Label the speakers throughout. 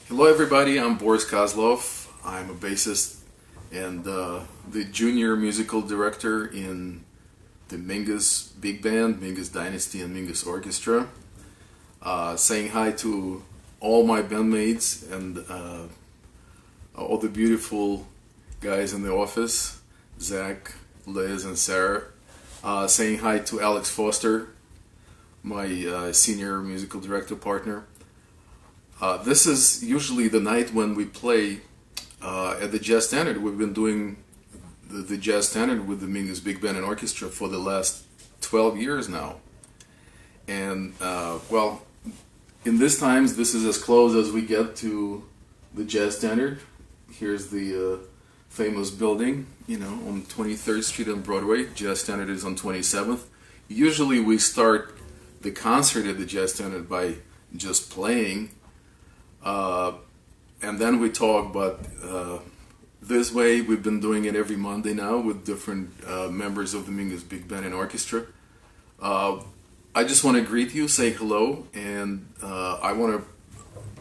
Speaker 1: Hello everybody, I'm Boris Kozlov. I'm a bassist and the junior musical director in the Mingus Big Band, Mingus Dynasty and Mingus Orchestra. Saying hi to all my bandmates and all the beautiful guys in the office, Zach, Liz and Sarah. Saying hi to Alex Foster, my senior musical director partner. This is usually the night when we play at the Jazz Standard. We've been doing the Jazz Standard with the Mingus Big Band and Orchestra for the last 12 years now. And well, in these times, this is as close as we get to the Jazz Standard. Here's the famous building, you know, on 23rd Street on Broadway. Jazz Standard is on 27th. Usually we start the concert at the Jazz Standard by just playing. And then we talk, but this way we've been doing it every Monday now with different members of the Mingus Big Band and Orchestra. I just want to greet you, say hello, and I want to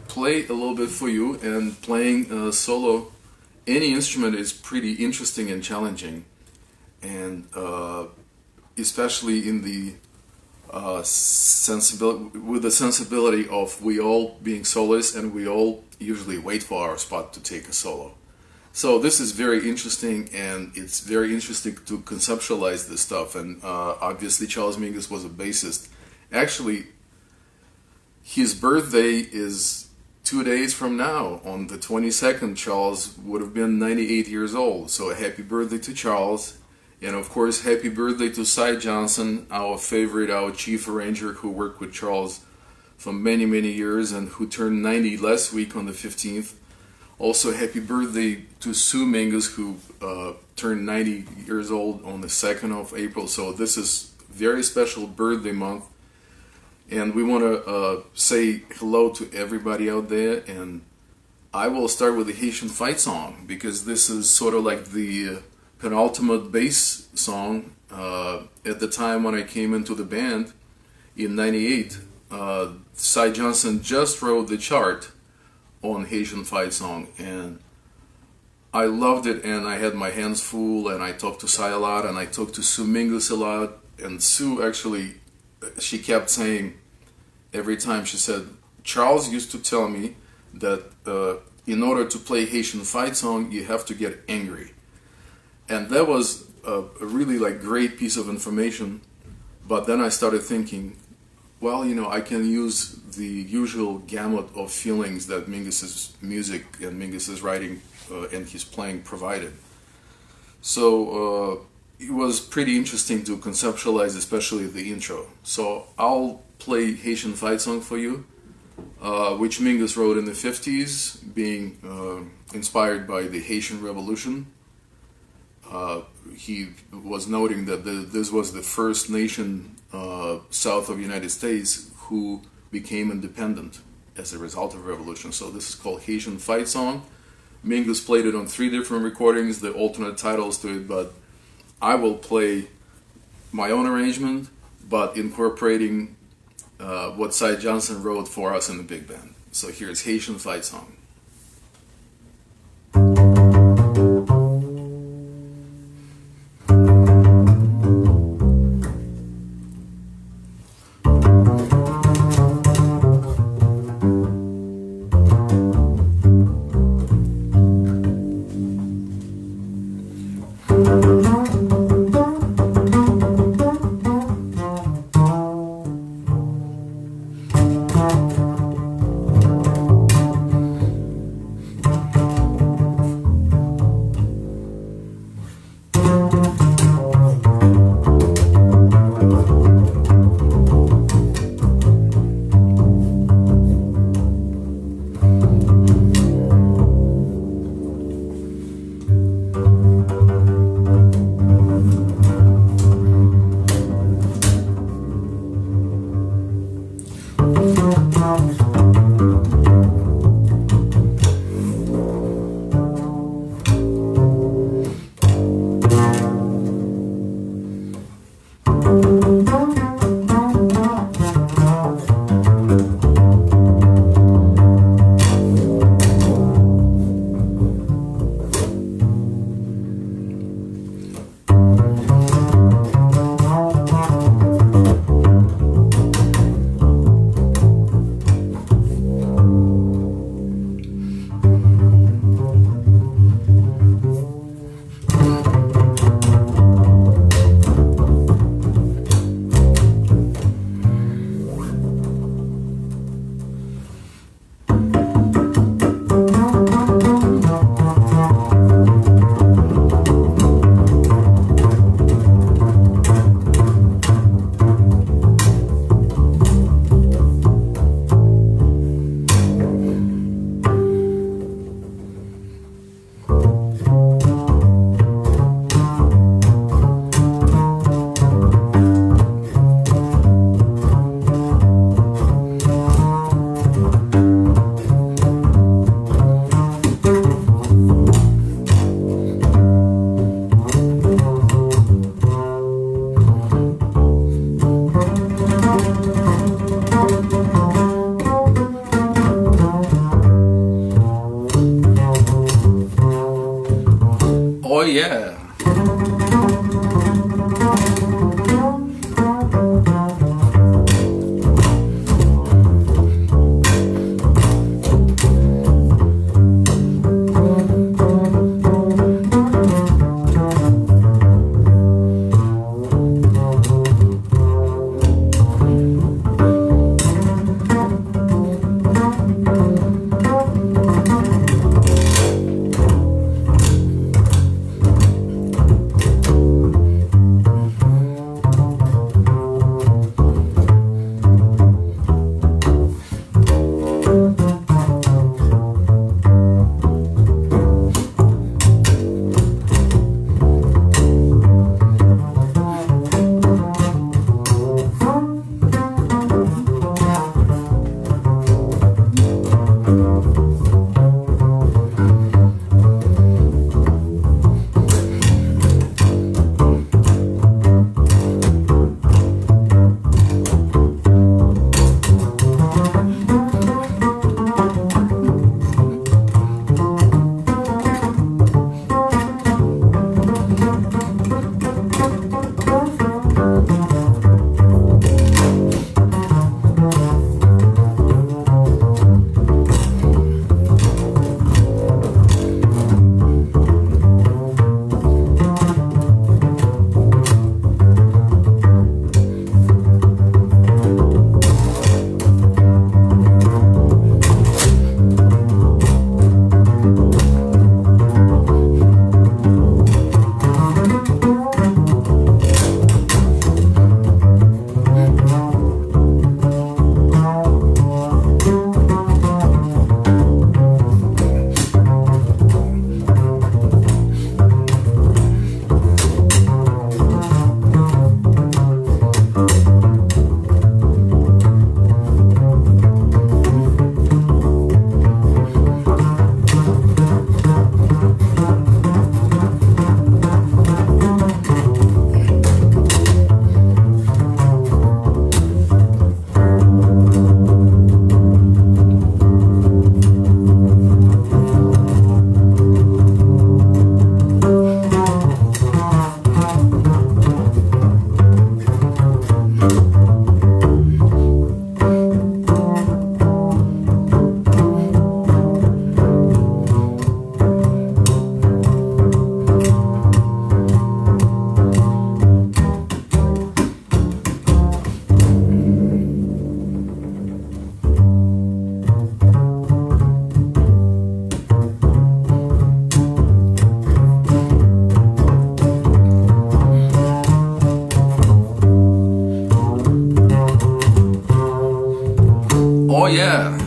Speaker 1: play a little bit for you. And playing solo any instrument is pretty interesting and challenging, and especially in the with the sensibility of we all being soloists, and we all usually wait for our spot to take a solo. So this is very interesting, and it's very interesting to conceptualize this stuff. And obviously Charles Mingus was a bassist. Actually, his birthday is 2 days from now. On the 22nd, Charles would have been 98 years old. So a happy birthday to Charles. And of course, happy birthday to Cy Johnson, our favorite, our chief arranger, who worked with Charles for many, many years and who turned 90 last week on the 15th. Also, happy birthday to Sue Mingus, who turned 90 years old on the 2nd of April. So this is a very special birthday month. And we want to say hello to everybody out there. And I will start with the Haitian fight song, because this is sort of like the penultimate bass song. At the time when I came into the band in '98, Cy Johnson just wrote the chart on Haitian fight song, and I loved it, and I had my hands full, and I talked to Cy a lot, and I talked to Sue Mingus a lot. And Sue actually, she kept saying every time, she said, Charles used to tell me that in order to play Haitian fight song, you have to get angry. And that was a really great piece of information. But then I started thinking, well, you know, I can use the usual gamut of feelings that Mingus's music and Mingus's writing and his playing provided. So it was pretty interesting to conceptualize, especially the intro. So I'll play Haitian fight song for you, which Mingus wrote in the 50s, being inspired by the Haitian Revolution. He was noting that this was the first nation south of the United States who became independent as a result of the revolution. So this is called Haitian Fight Song. Mingus played it on 3 different recordings, the alternate titles to it, but I will play my own arrangement, but incorporating what Cy Johnson wrote for us in the big band. So here's Haitian Fight Song. yeah. Oh yeah.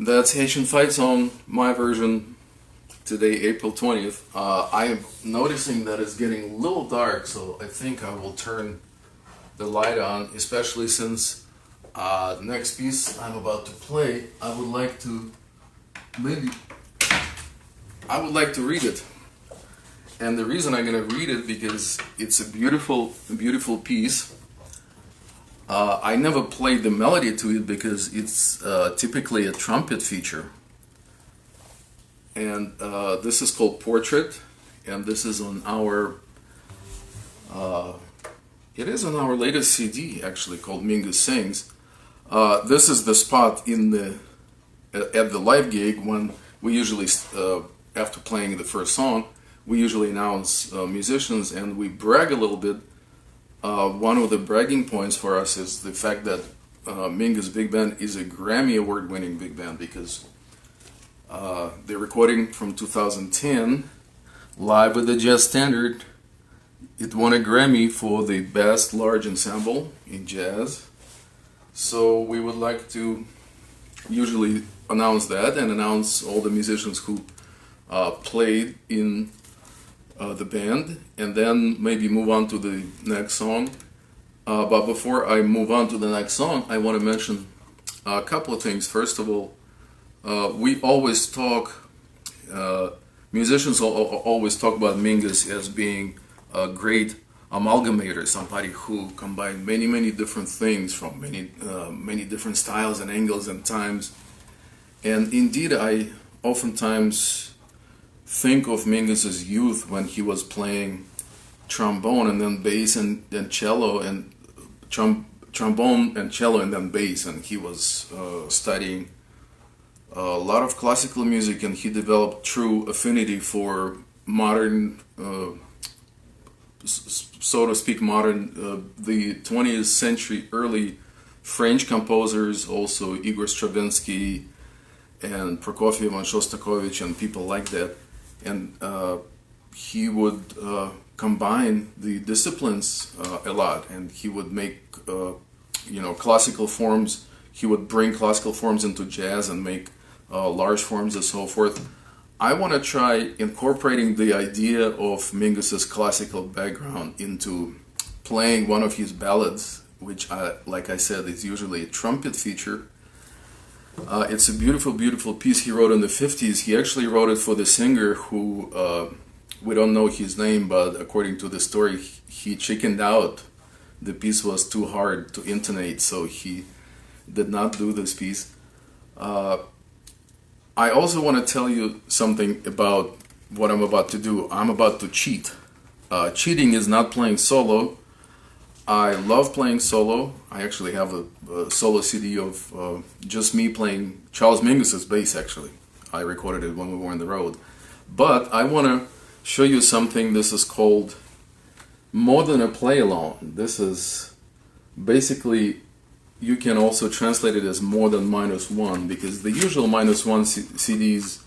Speaker 1: That's Haitian Fight Song, my version, today, April 20th. I am noticing that it's getting a little dark, so I think I will turn the light on, especially since the next piece I'm about to play, I would like to read it. And the reason I'm going to read it because it's a beautiful, beautiful piece. I never played the melody to it because it's typically a trumpet feature. And this is called Portrait, and this is on our it is on our latest CD actually, called Mingus Sings. This is the spot in the at the live gig when we usually after playing the first song, we usually announce musicians and we brag a little bit. One of the bragging points for us is the fact that Mingus Big Band is a Grammy Award winning big band, because the recording from 2010, live with the Jazz Standard, it won a Grammy for the best large ensemble in jazz. So we would like to usually announce that and announce all the musicians who played in the band, and then maybe move on to the next song. But before I move on to the next song, I want to mention a couple of things. First of all, we always talk, musicians always talk about Mingus as being a great amalgamator, somebody who combined many different things from many different styles and angles and times. And indeed, I oftentimes think of Mingus's youth when he was playing trombone and then bass and then cello, and trombone and cello and then bass, and he was studying a lot of classical music, and he developed true affinity for modern, so to speak, the 20th century early French composers, also Igor Stravinsky and Prokofiev and Shostakovich and people like that. And he would combine the disciplines a lot, and he would make classical forms. He would bring classical forms into jazz and make large forms and so forth. I want to try incorporating the idea of Mingus's classical background into playing one of his ballads, which, like I said, is usually a trumpet feature. It's a beautiful piece he wrote in the 50s. He actually wrote it for the singer who, we don't know his name, but according to the story, he chickened out. The piece was too hard to intonate, so he did not do this piece. I also want to tell you something about what I'm about to do. I'm about to cheat. Cheating is not playing solo. I love playing solo. I actually have a solo CD of just me playing Charles Mingus's bass, actually. I recorded it when we were on the road. But I want to show you something. This is called More Than a Play Along. This is basically, you can also translate it as more than -1, because the usual -1 CDs,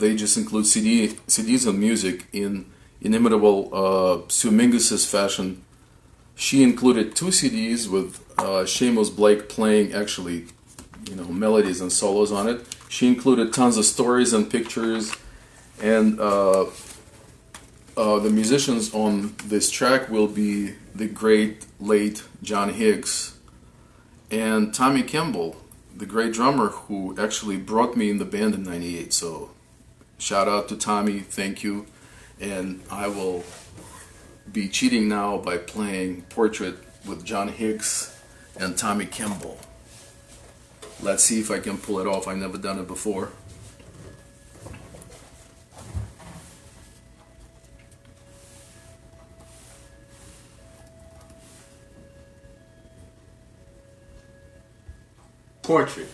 Speaker 1: they just include CDs and music in inimitable Sue Mingus's fashion. She included 2 CDs with Seamus Blake playing actually, melodies and solos on it. She included tons of stories and pictures, and the musicians on this track will be the great late John Higgs and Tommy Campbell, the great drummer who actually brought me in the band in '98. So shout out to Tommy, thank you. And I will be cheating now by playing Portrait with John Higgs and Tommy Campbell. Let's see if I can pull it off. I've never done it before. Portrait.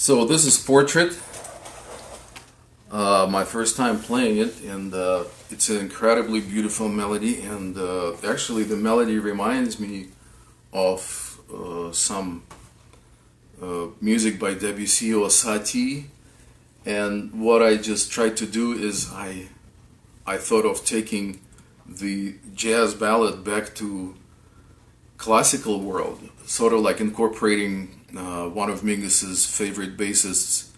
Speaker 1: So this is Portrait, my first time playing it, and it's an incredibly beautiful melody, and actually the melody reminds me of some music by Debussy or Satie, and what I just tried to do is I thought of taking the jazz ballad back to classical world, sort of like incorporating one of Mingus's favorite bassists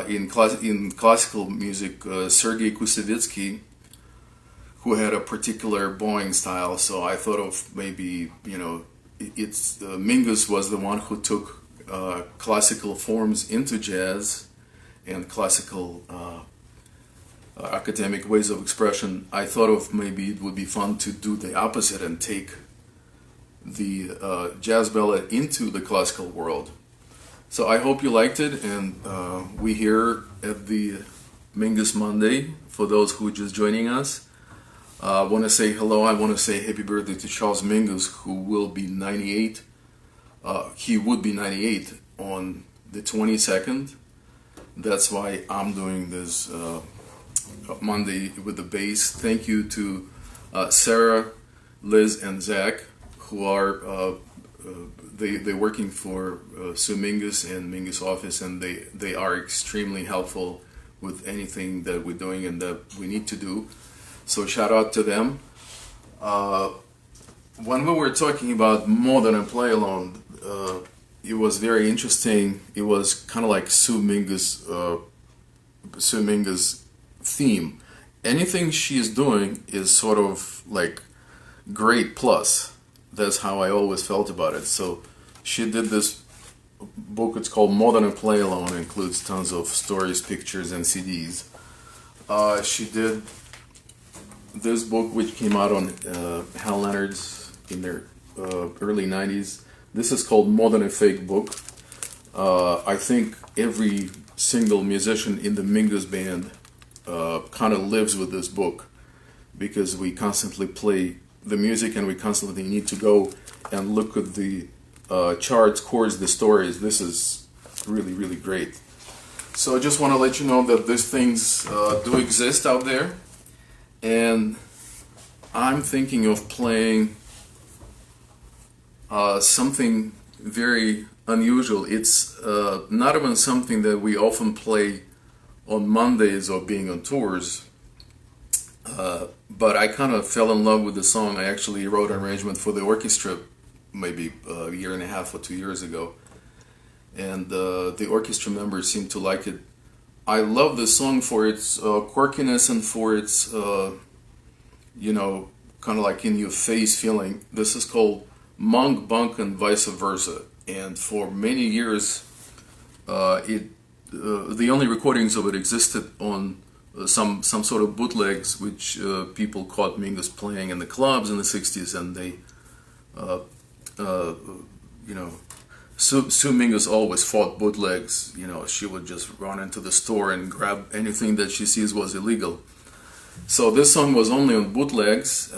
Speaker 1: in classical music, Sergei Kusevitsky, who had a particular bowing style. So I thought of maybe, it's Mingus was the one who took classical forms into jazz and classical academic ways of expression. I thought of maybe it would be fun to do the opposite and take the jazz ballad into the classical world. So I hope you liked it, and we here at the Mingus Monday, for those who are just joining us, I want to say hello. I want to say happy birthday to Charles Mingus, who will be 98. He would be 98 on the 22nd. That's why I'm doing this Monday with the bass. Thank you to Sarah, Liz, and Zach, who are they're working for Sue Mingus and Mingus office, and they are extremely helpful with anything that we're doing and that we need to do. So shout out to them. When we were talking about More Than a Play Alone, it was very interesting. It was kind of like Sue Mingus' theme. Anything she's doing is sort of like great plus. That's how I always felt about it. So she did this book. It's called More Than a Play Alone. It includes tons of stories, pictures, and CDs. She did this book, which came out on Hal Leonard's in their early 90s. This is called More Than a Fake Book. I think every single musician in the Mingus band kind of lives with this book, because we constantly play the music and we constantly need to go and look at the charts, chords, the stories. This is really, really great. So I just want to let you know that these things do exist out there, and I'm thinking of playing something very unusual. It's not even something that we often play on Mondays or being on tours, but I kind of fell in love with the song. I actually wrote an arrangement for the orchestra maybe a year and a half or 2 years ago, and the orchestra members seem to like it. I love this song for its quirkiness and for its kind of like in your face feeling. This is called Monk, Bunk, and Vice Versa, and for many years the only recordings of it existed on some sort of bootlegs, which people caught Mingus playing in the clubs in the 60s, and they Sue Mingus always fought bootlegs. She would just run into the store and grab anything that she sees was illegal. So this song was only on bootlegs.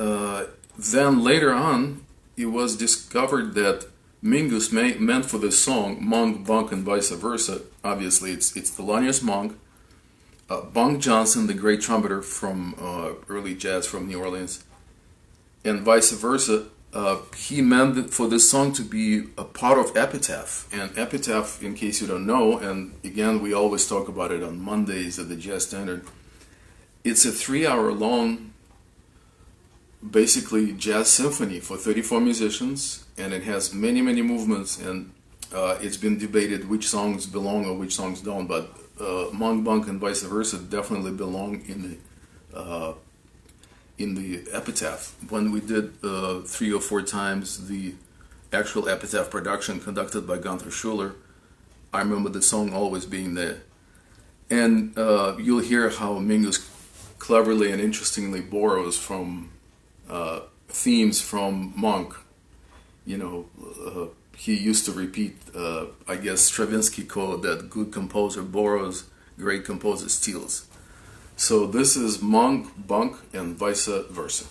Speaker 1: Then later on, it was discovered that Mingus meant for this song Monk, Bunk, and Vice Versa. Obviously, it's Thelonious Monk, Bunk Johnson, the great trumpeter from early jazz from New Orleans, and Vice Versa. He meant for this song to be a part of Epitaph. And Epitaph, in case you don't know, and again, we always talk about it on Mondays at the Jazz Standard, it's a 3-hour long, basically jazz symphony for 34 musicians, and it has many, many movements, and it's been debated which songs belong or which songs don't, but Monk, Bunk, and Vice Versa definitely belong in the Epitaph. When we did 3 or 4 times the actual Epitaph production conducted by Gunther Schuller, I remember the song always being there. And you'll hear how Mingus cleverly and interestingly borrows from themes from Monk. He used to repeat, I guess, Stravinsky code that good composer borrows, great composer steals. So this is Monk, Bunk, and Vice Versa.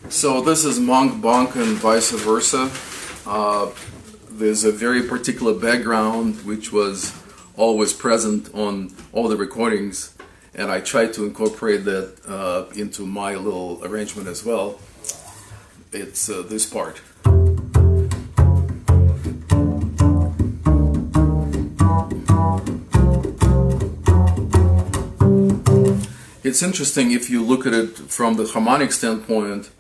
Speaker 1: So this is Monk Bonk and vice versa. There's a very particular background which was always present on all the recordings, and I tried to incorporate that into my little arrangement as well. It's this part. It's interesting if you look at it from the harmonic standpoint.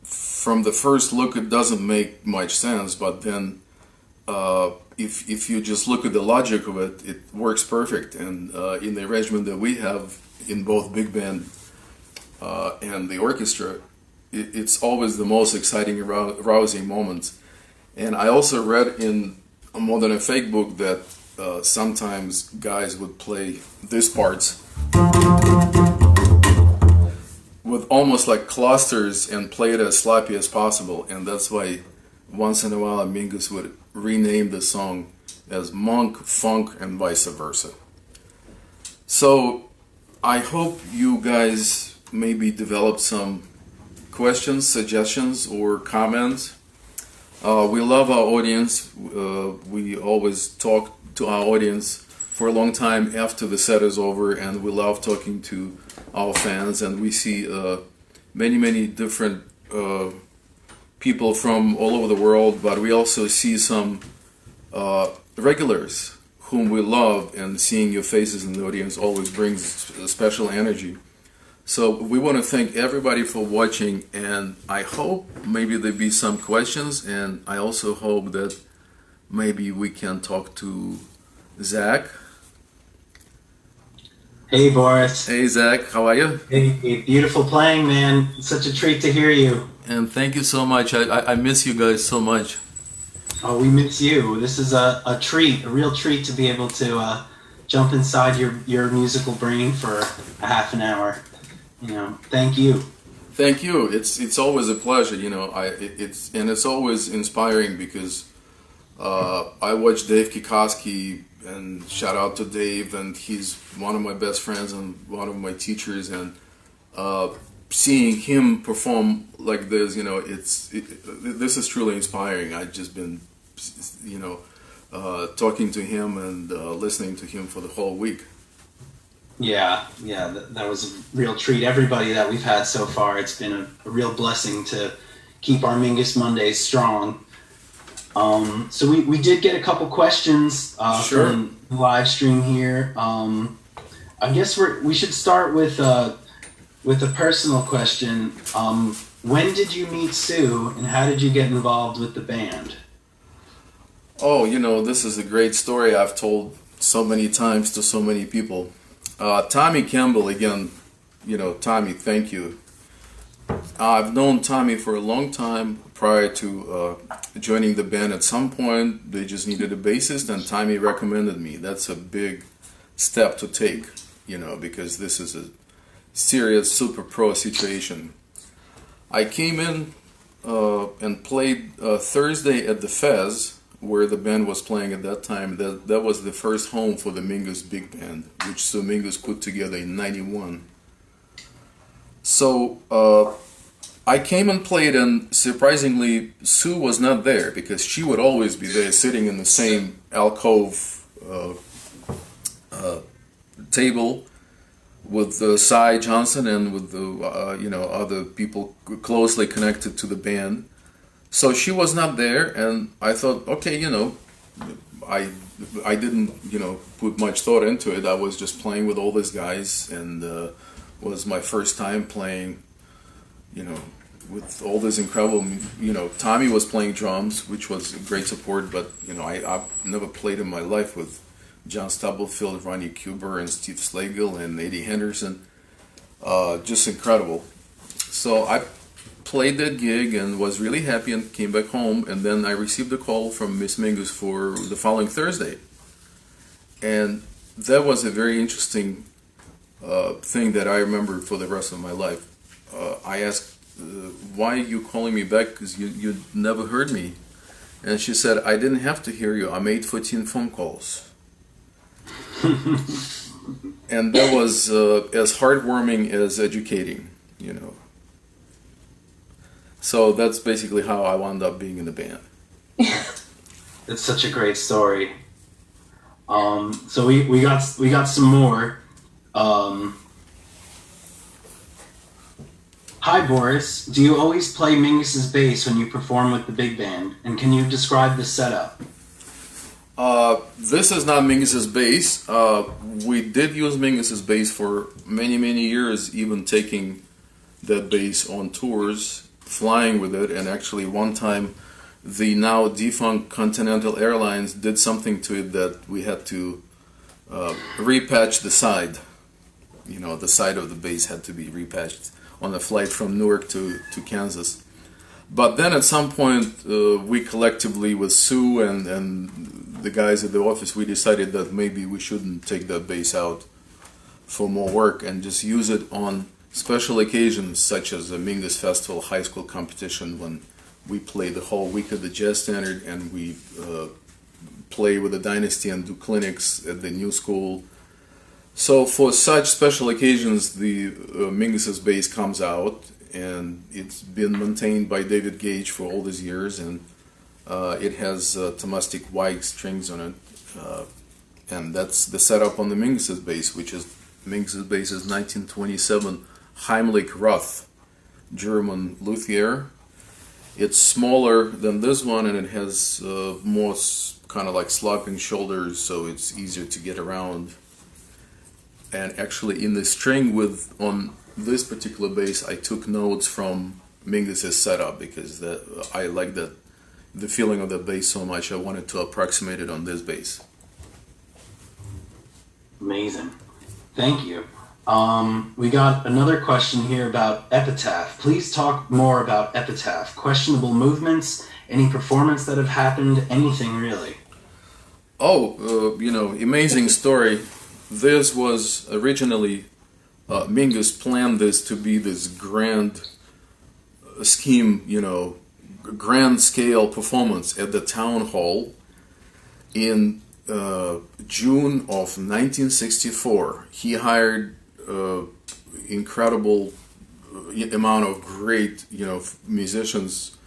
Speaker 1: From the first look, it doesn't make much sense, but then if you just look at the logic of it, it works perfect. And in the arrangement that we have in both big band and the orchestra, it's always the most exciting, rousing moments. And I also read in More Than a Fake book that sometimes guys would play these parts with almost like clusters and play it as sloppy as possible, and that's why once in a while Mingus would rename the song as Monk, Funk, and vice versa. So I hope you guys maybe developed some questions, suggestions, or comments. We love our audience. We always talk to our audience for a long time after the set is over, and we love talking to our fans, and we see many different people from all over the world, but we also see some regulars whom we love, and seeing your faces in the audience always brings a special energy. So we want to thank everybody for watching, and I hope maybe there'll be some questions, and I also hope that maybe we can talk to Zach.
Speaker 2: Hey, Boris.
Speaker 1: Hey, Zach. How are you?
Speaker 2: Hey, beautiful playing, man. It's such a treat to hear you.
Speaker 1: And thank you so much. I miss you guys so much.
Speaker 2: Oh, we miss you. This is a treat, a real treat to be able to jump inside your musical brain for a half an hour. You know, thank you.
Speaker 1: Thank you. It's always a pleasure. You know, it's always inspiring because I watch Dave Kikoski. And shout out to Dave, and he's one of my best friends and one of my teachers, and seeing him perform like this, you know, this is truly inspiring. I've just been, you know, talking to him and listening to him for the whole week.
Speaker 2: Yeah, that was a real treat. Everybody that we've had so far, it's been a real blessing to keep our Mingus Mondays strong. So we did get a couple questions
Speaker 1: Sure.
Speaker 2: from the live stream here. I guess we should start with a personal question. When did you meet Sue, and how did you get involved with the band?
Speaker 1: Oh, you know, this is a great story I've told so many times to so many people. Tommy Campbell, again, you know, Tommy, thank you. I've known Tommy for a long time prior to joining the band. At some point, they just needed a bassist, and Tommy recommended me. That's a big step to take, you know, because this is a serious super pro situation. I came in and played Thursday at the Fez, where the band was playing at that time. That was the first home for the Mingus Big Band, which Sue Mingus put together in '91. So I came and played, and surprisingly, Sue was not there, because she would always be there sitting in the same alcove table with Cy Johnson and with the you know, other people closely connected to the band. So she was not there, and I thought, okay, you know, I didn't, you know, put much thought into it. I was just playing with all these guys, and was my first time playing, you know, with all this incredible, you know, Tommy was playing drums, which was a great support, but, you know, I've never played in my life with John Stubblefield, Ronnie Kuber, and Steve Slagle, and Eddie Henderson. Just incredible. So I played that gig and was really happy and came back home, and then I received a call from Miss Mingus for the following Thursday. And that was a very interesting thing that I remember for the rest of my life. I asked, why are you calling me back? Because you never heard me. And she said, I didn't have to hear you. I made 14 phone calls. And that was as heartwarming as educating, you know. So that's basically how I wound up being in the band.
Speaker 2: It's such a great story. So we got some more. Hi Boris, do you always play Mingus's bass when you perform with the big band? And can you describe the setup?
Speaker 1: This is not Mingus's bass. We did use Mingus's bass for many, many years, even taking that bass on tours, flying with it, and actually one time the now defunct Continental Airlines did something to it that we had to repatch the side. You know, the side of the bass had to be repatched on a flight from Newark to Kansas. But then at some point, we collectively with Sue and the guys at the office, we decided that maybe we shouldn't take that bass out for more work and just use it on special occasions such as the Mingus Festival high school competition, when we play the whole week of the Jazz Standard and we play with the Dynasty and do clinics at the new school. So for such special occasions, the Mingus's bass comes out, and it's been maintained by David Gage for all these years, and it has Tomastic Weig strings on it, and that's the setup on the Mingus's bass, which is Mingus's bass is 1927 Heimlich Roth German luthier. It's smaller than this one, and it has more kind of like sloping shoulders, so it's easier to get around. And actually, in the string on this particular bass, I took notes from Mingus's setup because I like the feeling of the bass so much. I wanted to approximate it on this bass.
Speaker 2: Amazing, thank you. We got another question here about Epitaph. Please talk more about Epitaph. Questionable movements, any performance that have happened, anything really. Amazing story. This was originally, Mingus planned this to be this grand scheme, grand scale performance at the town hall in June of 1964. He hired incredible amount of great, musicians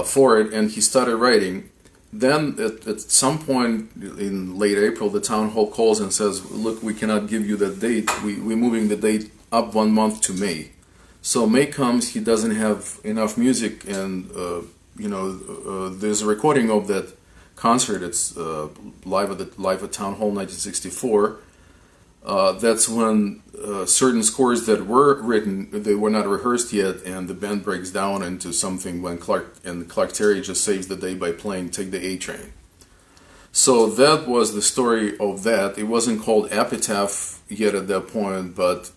Speaker 2: for it, and he started writing. Then at some point in late April, the town hall calls and says, look, we cannot give you that date. We're moving the date up 1 month to May. So May comes, he doesn't have enough music, and there's a recording of that concert. It's live at Town Hall 1964. That's when certain scores that were written, they were not rehearsed yet, and the band breaks down into something when Clark Terry just saves the day by playing Take the A Train. So that was the story of that. It wasn't called Epitaph yet at that point, but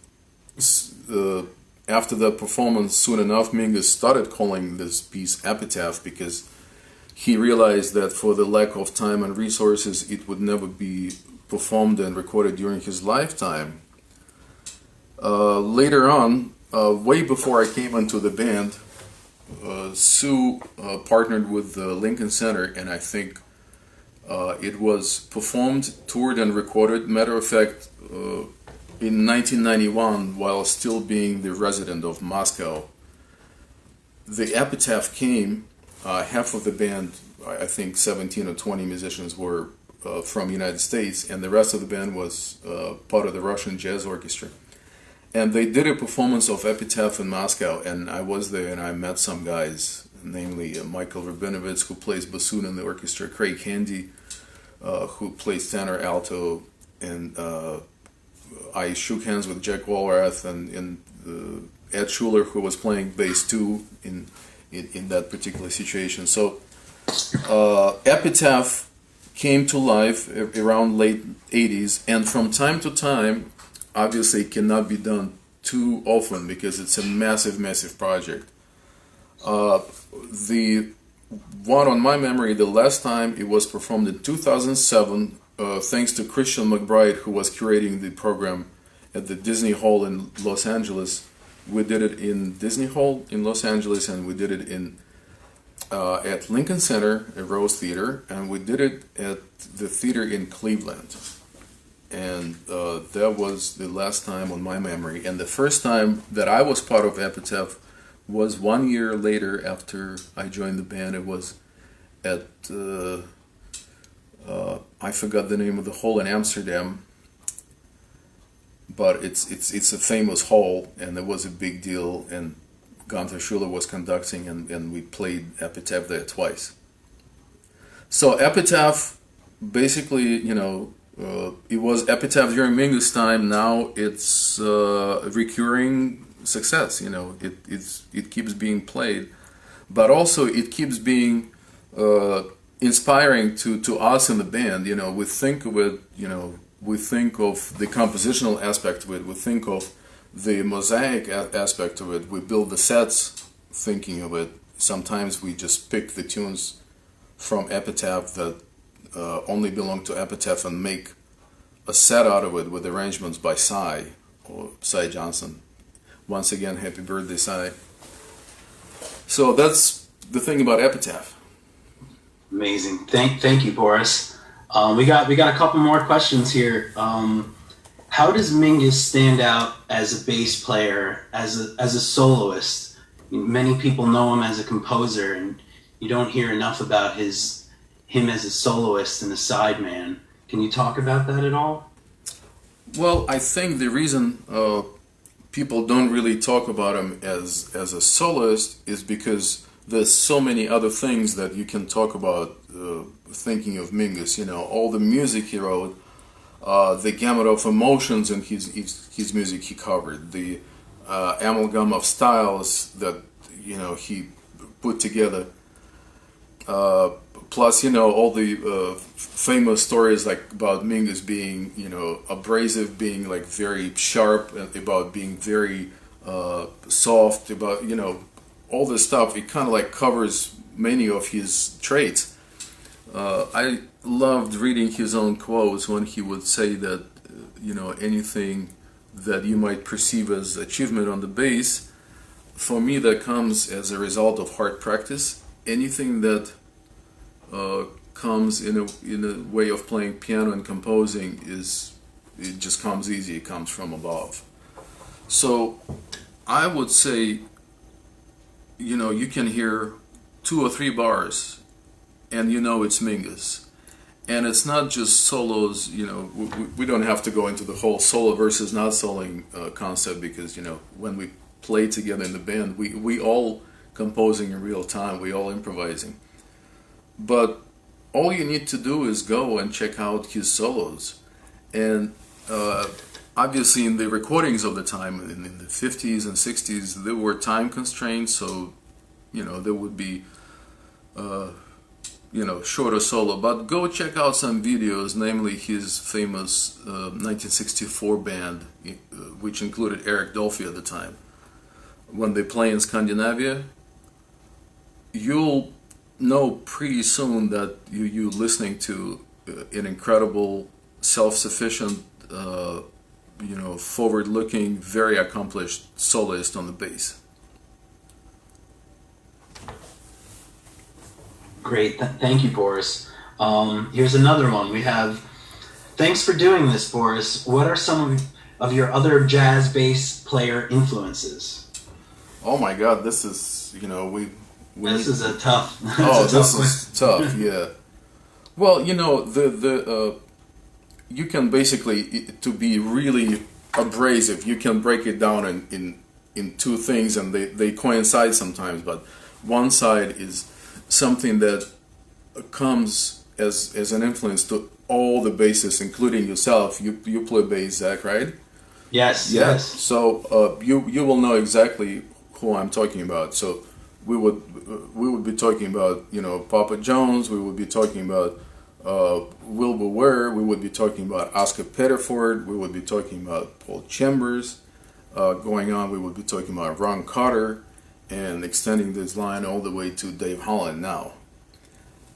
Speaker 2: after that performance, soon enough, Mingus started calling this piece Epitaph because he realized that for the lack of time and resources, it would never be performed and recorded during his lifetime. Later on, way before I came into the band, Sue partnered with the Lincoln Center, and I think it was performed, toured, and recorded. Matter of fact, in 1991, while still being the resident of Moscow, the Epitaph came. Half of the band, I think 17 or 20 musicians, were from United States, and the rest of the band was part of the Russian Jazz Orchestra. And they did a performance of Epitaph in Moscow, and I was there, and I met some guys, namely Michael Rabinovitz, who plays bassoon in the orchestra, Craig Handy, who plays tenor, alto, and I shook hands with Jack Walrath and Ed Schuler, who was playing bass too in that particular situation. So Epitaph came to life around late 80s, and from time to time, obviously it cannot be done too often because it's a massive project. The one on my memory, the last time it was performed in 2007, thanks to Christian McBride, who was curating the program at the Disney Hall in Los Angeles. We did it in Disney Hall in Los Angeles, and we did it at Lincoln Center, at Rose Theater, and we did it at the theater in Cleveland. And that was the last time on my memory. And the first time that I was part of Epitaph
Speaker 1: was 1 year later after I joined the band. It was at I forgot the name of the hall in Amsterdam, but it's a famous hall, and it was a big deal. And Gunther Schuller was conducting, and we played Epitaph there twice. So Epitaph, basically, it was Epitaph during Mingus time. Now it's a recurring success. It keeps being played, but also it keeps being inspiring to us in the band. We think of it. We think of the compositional aspect of it. We think of the mosaic aspect of it. We build the sets thinking of it. Sometimes we just pick the tunes from Epitaph that only belong to Epitaph and make a set out of it with arrangements by Cy or Cy Johnson. Once again, happy birthday, Cy. So that's the thing about Epitaph.
Speaker 2: Amazing. Thank you, Boris. We got a couple more questions here. How does Mingus stand out as a bass player, as a soloist? Many people know him as a composer, and you don't hear enough about him as a soloist and a sideman. Can you talk about that at all?
Speaker 1: Well, I think the reason people don't really talk about him as a soloist is because there's so many other things that you can talk about thinking of Mingus. All the music he wrote, the gamut of emotions in his music he covered, the amalgam of styles that he put together. Plus, all the famous stories like about Mingus being, abrasive, being like very sharp, about being very soft, about, all this stuff. It kind of like covers many of his traits. I loved reading his own quotes when he would say that, anything that you might perceive as achievement on the bass, for me that comes as a result of hard practice. Anything that comes in a way of playing piano and composing it just comes easy. It comes from above. So I would say, you can hear 2 or 3 bars, and it's Mingus. And it's not just solos. We don't have to go into the whole solo versus not soloing concept, because when we play together in the band, we all composing in real time, we all improvising. But all you need to do is go and check out his solos. And obviously in the recordings of the time, in the 50s and 60s, there were time constraints, so there would be shorter solo. But go check out some videos, namely his famous 1964 band, which included Eric Dolphy at the time. When they play in Scandinavia, you'll know pretty soon that you're listening to an incredible, self-sufficient, forward-looking, very accomplished soloist on the bass.
Speaker 2: Great, thank you, Boris. Here's another one. We have, thanks for doing this, Boris. What are some of your other jazz bass player influences?
Speaker 1: Oh my God, this is,
Speaker 2: this is a tough.
Speaker 1: This is tough. Yeah. Well, you can basically, to be really abrasive, you can break it down in 2 things, and they coincide sometimes. But one side is something that comes as an influence to all the bassists, including yourself. You play bass, Zach, right?
Speaker 2: Yes.
Speaker 1: So you will know exactly who I'm talking about. So we would be talking about Papa Jones. We would be talking about Wilbur Ware. We would be talking about Oscar Pettiford. We would be talking about Paul Chambers. Going on, we would be talking about Ron Carter, and extending this line all the way to Dave Holland now.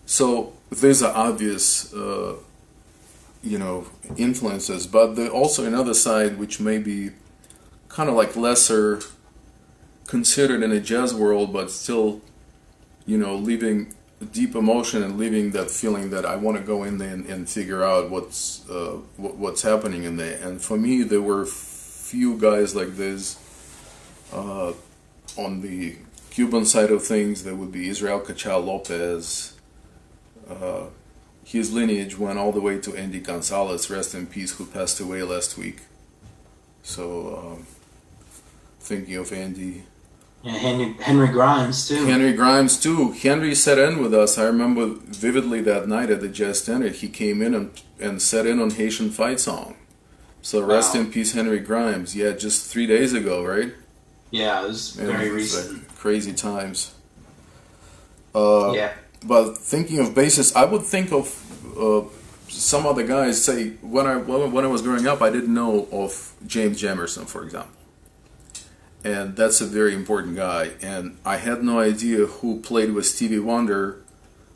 Speaker 1: So these are obvious, influences, but there's also another side which may be kind of like lesser considered in a jazz world, but still, leaving deep emotion and leaving that feeling that I want to go in there and figure out what's happening in there. And for me, there were few guys like this on the Cuban side of things, there would be Israel Cachal Lopez. His lineage went all the way to Andy Gonzalez, rest in peace, who passed away last week. So, thinking of Andy.
Speaker 2: Yeah, Henry Grimes, too.
Speaker 1: Henry Grimes, too. Henry sat in with us. I remember vividly that night at the Jazz Standard. He came in and sat in on Haitian Fight Song. So rest in peace, Henry Grimes. Yeah, just 3 days ago, right?
Speaker 2: Yeah, it was very recent.
Speaker 1: Like crazy times.
Speaker 2: Yeah.
Speaker 1: But thinking of bassists, I would think of some other guys. Say when I was growing up, I didn't know of James Jamerson, for example, and that's a very important guy. And I had no idea who played with Stevie Wonder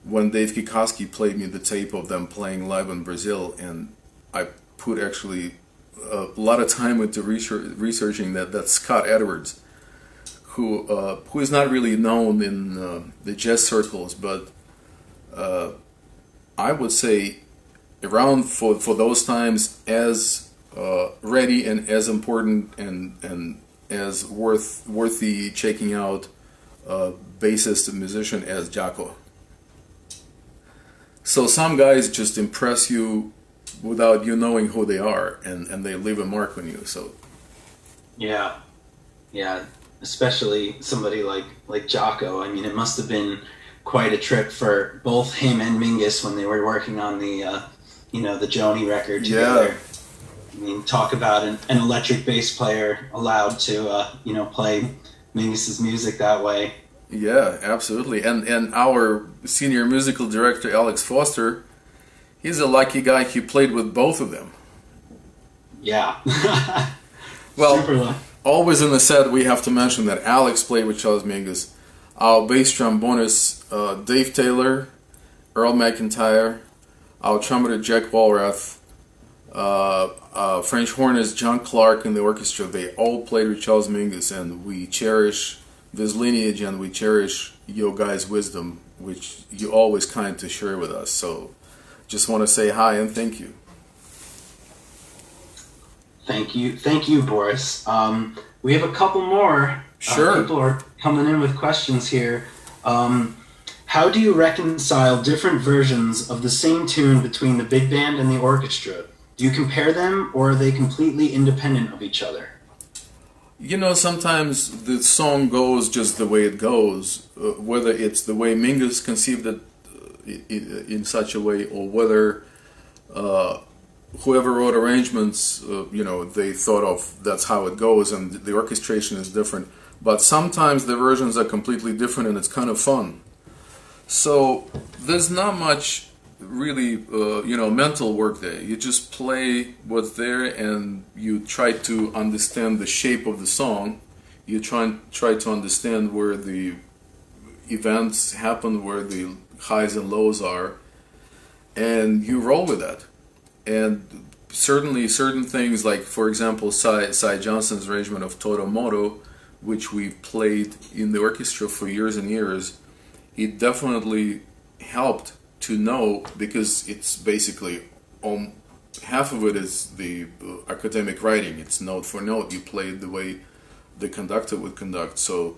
Speaker 1: when Dave Kikoski played me the tape of them playing live in Brazil, and I put actually a lot of time into researching that Scott Edwards, who is not really known in the jazz circles, but I would say around for those times as ready and as important and as worthy checking out bassist and musician as Jaco. So some guys just impress you without you knowing who they are, and they leave a mark on you. So
Speaker 2: yeah, especially somebody like Jaco. I mean, it must have been quite a trip for both him and Mingus when they were working on the the Joni record together.
Speaker 1: Yeah.
Speaker 2: I mean, talk about an electric bass player allowed to play Mingus's music that way.
Speaker 1: Yeah, absolutely. And our senior musical director, Alex Foster, he's a lucky guy. He played with both of them.
Speaker 2: Yeah.
Speaker 1: Well,
Speaker 2: super lucky.
Speaker 1: Always in the set, we have to mention that Alex played with Charles Mingus. Our bass trombonist, Dave Taylor, Earl McIntyre, our trumpeter, Jack Walrath, French hornist, John Clark, and the orchestra, they all played with Charles Mingus, and we cherish this lineage, and we cherish your guys' wisdom, which you always kind to share with us. So just want to say hi and thank you.
Speaker 2: Thank you, Boris. We have a couple more.
Speaker 1: Sure.
Speaker 2: People are coming in with questions here. How do you reconcile different versions of the same tune between the big band and the orchestra? Do you compare them, or are they completely independent of each other?
Speaker 1: Sometimes the song goes just the way it goes, whether it's the way Mingus conceived it in such a way, or whether whoever wrote arrangements, they thought of that's how it goes, and the orchestration is different. But sometimes the versions are completely different, and it's kind of fun. So there's not much really, mental work there. You just play what's there, and you try to understand the shape of the song. You try to understand where the events happen, where the highs and lows are, and you roll with that. And certainly certain things, like for example Cy Johnson's arrangement of Toto Moto, which we played in the orchestra for years and years, it definitely helped to know, because it's basically half of it is the academic writing. It's note for note. You play it the way the conductor would conduct. So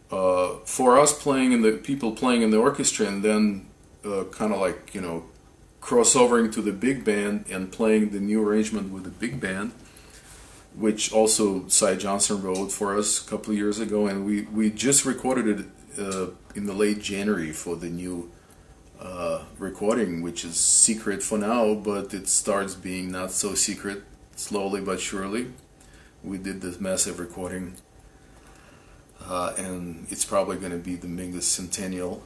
Speaker 1: for us playing in the people playing in the orchestra, and then kind of like crossovering to the big band and playing the new arrangement with the big band, which also Cy Johnson wrote for us a couple of years ago, and we just recorded it in the late January for the new recording, which is secret for now, but it starts being not so secret slowly but surely. We did this massive recording, and it's probably going to be the Mingus Centennial.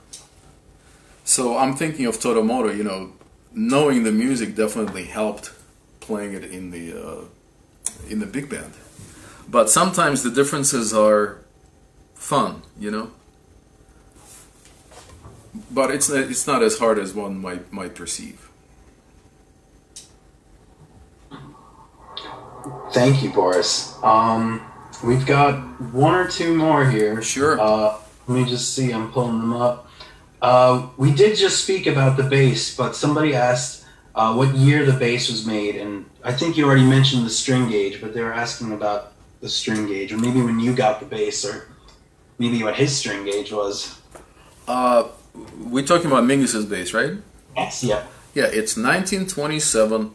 Speaker 1: So I'm thinking of Toto Moto. Knowing the music definitely helped playing it in the big band. But sometimes the differences are fun, But it's not as hard as one might perceive.
Speaker 2: Thank you, Boris. We've got one or two more here.
Speaker 1: Sure.
Speaker 2: Let me just see. I'm pulling them up. We did just speak about the bass, but somebody asked what year the bass was made, and I think you already mentioned the string gauge, but they were asking about the string gauge, or maybe when you got the bass, or maybe what his string gauge was.
Speaker 1: We're talking about Mingus's bass, right?
Speaker 2: Yes, yeah.
Speaker 1: Yeah, it's 1927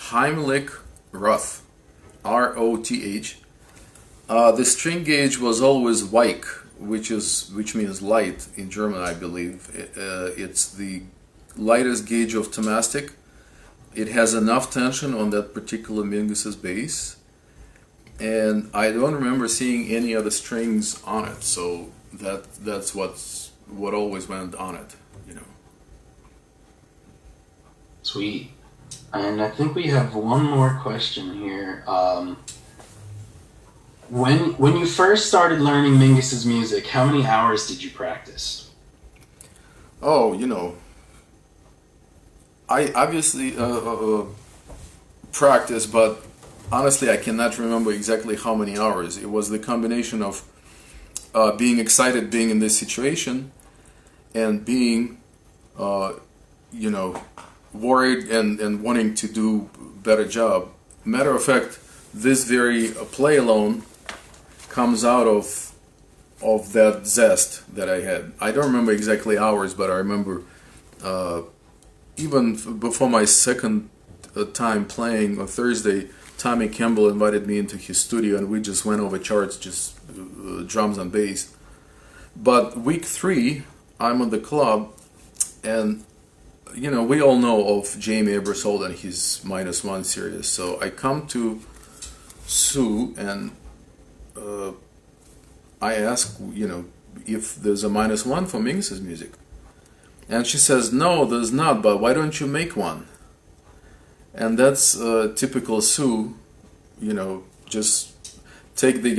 Speaker 1: Heimlich Roth, R-O-T-H. The string gauge was always Weich, which means light in German, I believe. It's the lightest gauge of Tomastic. It has enough tension on that particular Mingus's bass, and I don't remember seeing any other strings on it. So that's what always went on it, you know.
Speaker 2: Sweet. And I think we have one more question here. When you first started learning Mingus's music, how many hours did you practice?
Speaker 1: Oh, you know, I obviously practice, but honestly, I cannot remember exactly how many hours. It was the combination of being excited, being in this situation, and being, you know, worried and wanting to do better job. Matter of fact, this very play alone comes out of that zest that I had. I don't remember exactly hours, but I remember even before my second time playing on Thursday, Tommy Campbell invited me into his studio and we just went over charts, just drums and bass. But week 3, I'm at the club, and you know, we all know of Jamie Ebersold and his -1 series. So I come to Sue and I ask, you know, if there's a -1 for Mingus's music. And she says, no, there's not, but why don't you make one? And that's typical Sue, you know, just take the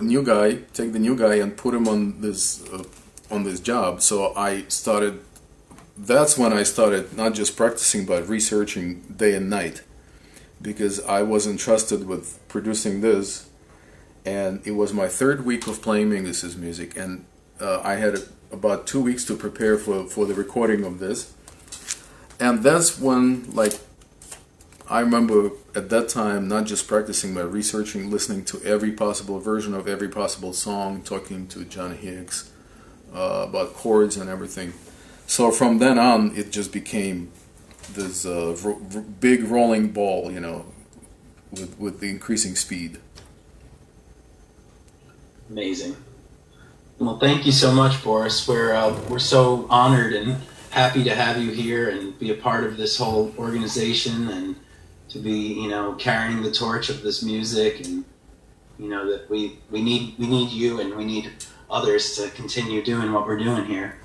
Speaker 1: new guy and put him on this job. So I started, that's when I started not just practicing but researching day and night, because I was entrusted with producing this, and it was my 3rd week of playing Mingus's music, and I had about 2 weeks to prepare for the recording of this. And that's when, like, I remember at that time not just practicing but researching, listening to every possible version of every possible song, talking to John Hicks about chords and everything. So from then on, it just became this big rolling ball, you know, with the increasing speed.
Speaker 2: Amazing. Well, thank you so much, Boris. We're so honored and happy to have you here and be a part of this whole organization, and to be, you know, carrying the torch of this music, and you know that we need you, and we need others to continue doing what we're doing here.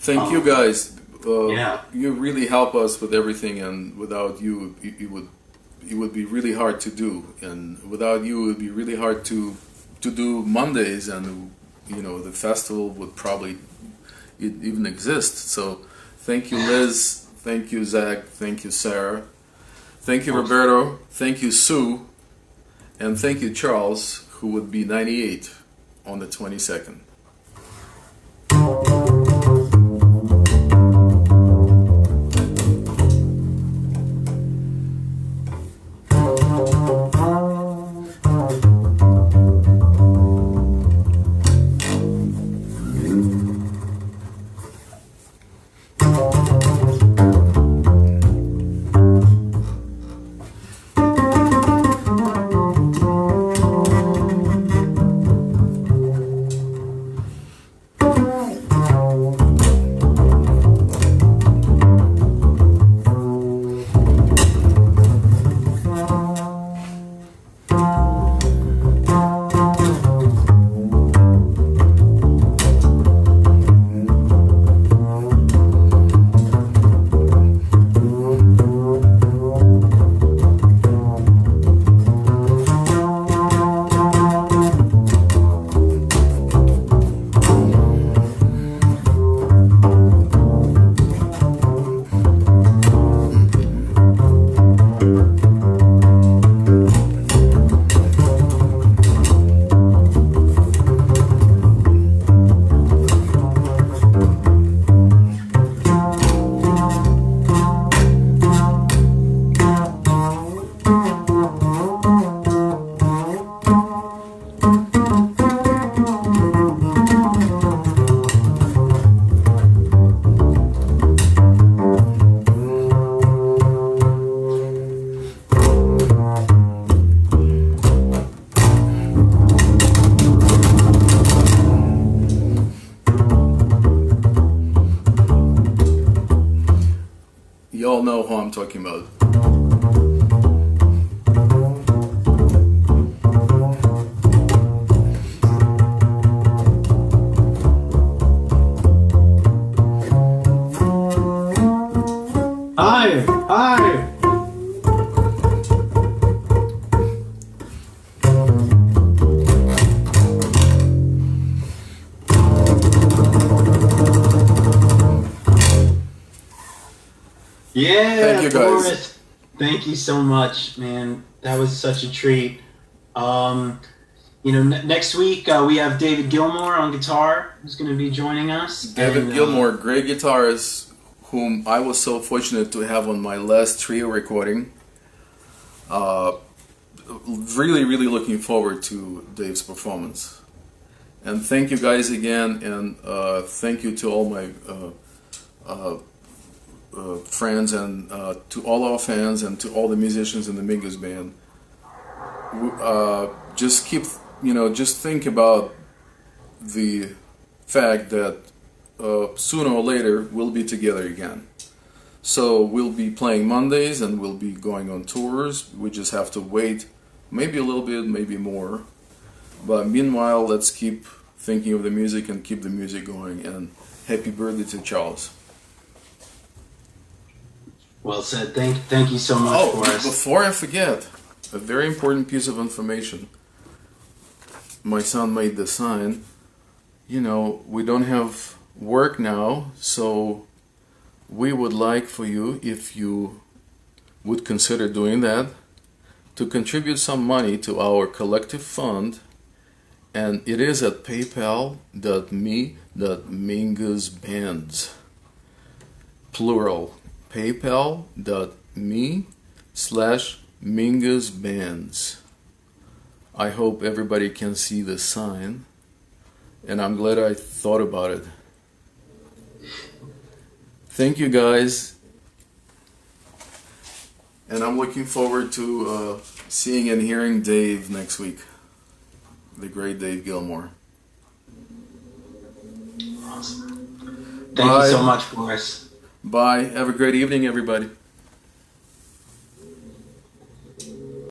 Speaker 1: Thank you guys.
Speaker 2: Yeah.
Speaker 1: You really help us with everything, and without you, it would be really hard to do. And without you, it would be really hard to do Mondays, and you know, the festival would probably even exist. So thank you, Liz. Thank you, Zach. Thank you, Sarah. Thank you, Roberto. Thank you, Sue. And thank you, Charles, who would be 98 on the 22nd. all know who I'm talking about.
Speaker 2: Higher, higher. Yeah,
Speaker 1: thank you guys.
Speaker 2: Boris, thank you so much, man. That was such a treat. Next week we have David Gilmour on guitar, who's going to be joining us.
Speaker 1: David Gilmour, great guitarist, whom I was so fortunate to have on my last trio recording. Really, really looking forward to Dave's performance. And thank you guys again, and thank you to all my friends, and to all our fans, and to all the musicians in the Mingus band. Just just think about the fact that sooner or later we'll be together again. So we'll be playing Mondays and we'll be going on tours. We just have to wait maybe a little bit, maybe more. But meanwhile, let's keep thinking of the music and keep the music going. And happy birthday to Charles.
Speaker 2: Well said. Thank you so much, Boris.
Speaker 1: Before I forget, a very important piece of information. My son made the sign. We don't have work now, so we would like for you, if you would consider doing that, to contribute some money to our collective fund, and it is at paypal.me/mingusbands, plural, paypal.me/mingusbands. I hope everybody can see the sign, and I'm glad I thought about it. Thank you guys, and I'm looking forward to seeing and hearing Dave next week, the great Dave Gilmour.
Speaker 2: Awesome. Thank you so much, Boris.
Speaker 1: Bye. Have a great evening, everybody.